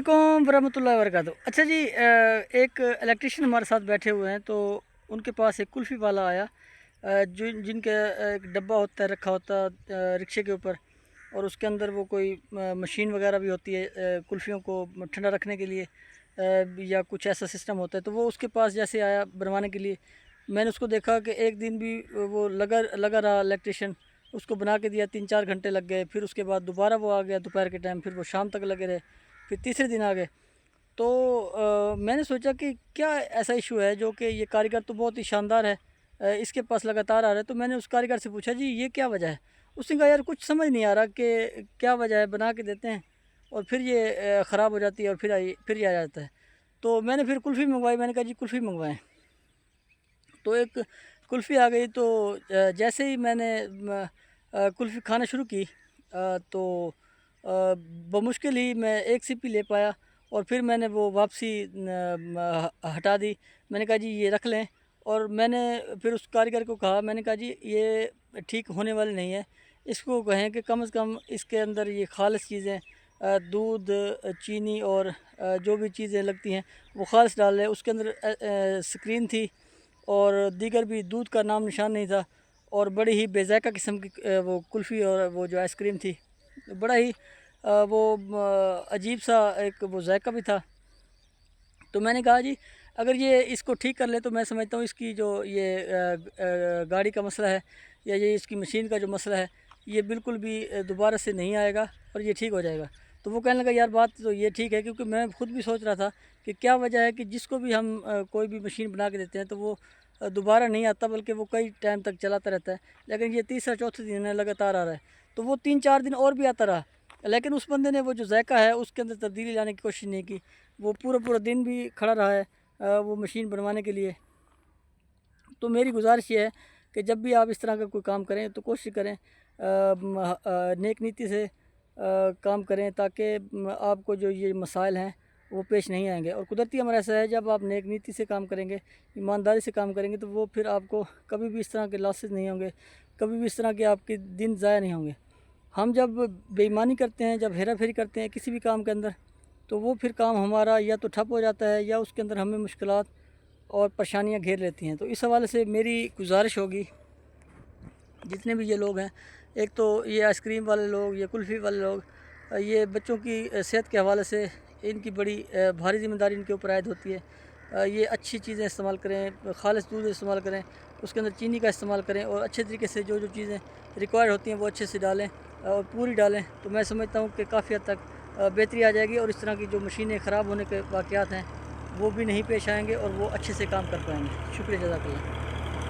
अस्सलामुअलैकुम वरहमतुल्लाहि वबरकातुहू। अच्छा जी, एक इलेक्ट्रिशियन हमारे साथ बैठे हुए हैं, तो उनके पास एक कुल्फ़ी वाला आया, जिनके एक डब्बा होता है, रखा होता रिक्शे के ऊपर, और उसके अंदर वो कोई मशीन वगैरह भी होती है कुल्फ़ियों को ठंडा रखने के लिए, या कुछ ऐसा सिस्टम होता है। तो वो उसके पास जैसे आया बनवाने के लिए, मैंने उसको देखा कि एक दिन भी वो लगा लगा रहा इलेक्ट्रिशियन, उसको बना के दिया, 3-4 घंटे लग गए। फिर उसके बाद दोबारा वो आ गया दोपहर के टाइम, फिर वो शाम तक लगे रहे, फिर तीसरे दिन आ गए। तो मैंने सोचा कि क्या ऐसा इशू है जो कि ये कारीगर तो बहुत ही शानदार है, इसके पास लगातार आ रहा है। तो मैंने उस कारीगर से पूछा, जी ये क्या वजह है? उसने कहा, यार कुछ समझ नहीं आ रहा कि क्या वजह है, बना के देते हैं और फिर ये ख़राब हो जाती है और फिर ये आ जाता है। तो मैंने फिर कुल्फ़ी मंगवाई, मैंने कहा जी कुल्फ़ी मंगवाएँ। तो एक कुल्फ़ी आ गई। तो जैसे ही मैंने कुल्फ़ी खाना शुरू की, तो बमुश्किल ही मैं एक सिप ही ले पाया, और फिर मैंने वो वापसी हटा दी। मैंने कहा जी ये रख लें, और मैंने फिर उस कारीगर को कहा, मैंने कहा जी ये ठीक होने वाली नहीं है, इसको कहें कि कम से कम इसके अंदर ये ख़ालिस चीज़ें, दूध, चीनी और जो भी चीज़ें लगती हैं वो ख़ालिस डाल लें। उसके अंदर स्क्रीन थी, और दीगर भी दूध का नाम निशान नहीं था, और बड़ी ही बेज़ायका किस्म की वो कुल्फ़ी और वो जो आइसक्रीम थी, बड़ा ही वो अजीब सा एक वो जायका भी था। तो मैंने कहा जी अगर ये इसको ठीक कर ले, तो मैं समझता हूँ इसकी जो ये गाड़ी का मसला है, या ये इसकी मशीन का जो मसला है, ये बिल्कुल भी दोबारा से नहीं आएगा और ये ठीक हो जाएगा। तो वो कहने लगा, यार बात तो ये ठीक है, क्योंकि मैं खुद भी सोच रहा था कि क्या वजह है कि जिसको भी हम कोई भी मशीन बना के देते हैं, तो वो दोबारा नहीं आता, बल्कि वो कई टाइम तक चलाता रहता है। लेकिन ये तीसरा चौथा दिन है लगातार आ रहा है। तो वो 3-4 दिन और भी आता रहा, लेकिन उस बंदे ने वो जो जायका है उसके अंदर तब्दीली लाने की कोशिश नहीं की। वो पूरा पूरा दिन भी खड़ा रहा है वो मशीन बनवाने के लिए। तो मेरी गुजारिश ये है कि जब भी आप इस तरह का कोई काम करें, तो कोशिश करें नेक नीति से काम करें, ताकि आपको जो ये मसाइल हैं वो पेश नहीं आएंगे। और कुदरती अमर ऐसा है, जब आप नेक नीति से काम करेंगे, ईमानदारी से काम करेंगे, तो वो फिर आपको कभी भी इस तरह के लॉसेस नहीं होंगे, कभी भी इस तरह के आपके दिन ज़ाया नहीं होंगे। हम जब बेईमानी करते हैं, जब हेरा फेरी करते हैं किसी भी काम के अंदर, तो वो फिर काम हमारा या तो ठप हो जाता है, या उसके अंदर हमें मुश्किलात और परेशानियां घेर लेती हैं। तो इस हवाले से मेरी गुजारिश होगी, जितने भी ये लोग हैं, एक तो ये आइसक्रीम वाले लोग, ये कुल्फ़ी वाले लोग, ये बच्चों की सेहत के हवाले से इनकी बड़ी भारी ज़िम्मेदारी इनके ऊपर आयद होती है। ये अच्छी चीज़ें इस्तेमाल करें, ख़ालिस दूध इस्तेमाल करें, उसके अंदर चीनी का इस्तेमाल करें, और अच्छे तरीके से जो जो चीज़ें रिक्वायर्ड होती हैं वो अच्छे से डालें और पूरी डालें। तो मैं समझता हूँ कि काफ़ी हद तक बेहतरी आ जाएगी, और इस तरह की जो मशीनें ख़राब होने के वाक़यात हैं वो भी नहीं पेश आएँगे, और वो अच्छे से काम कर पाएँगे। शुक्रिया, जज़ाकल्लाह।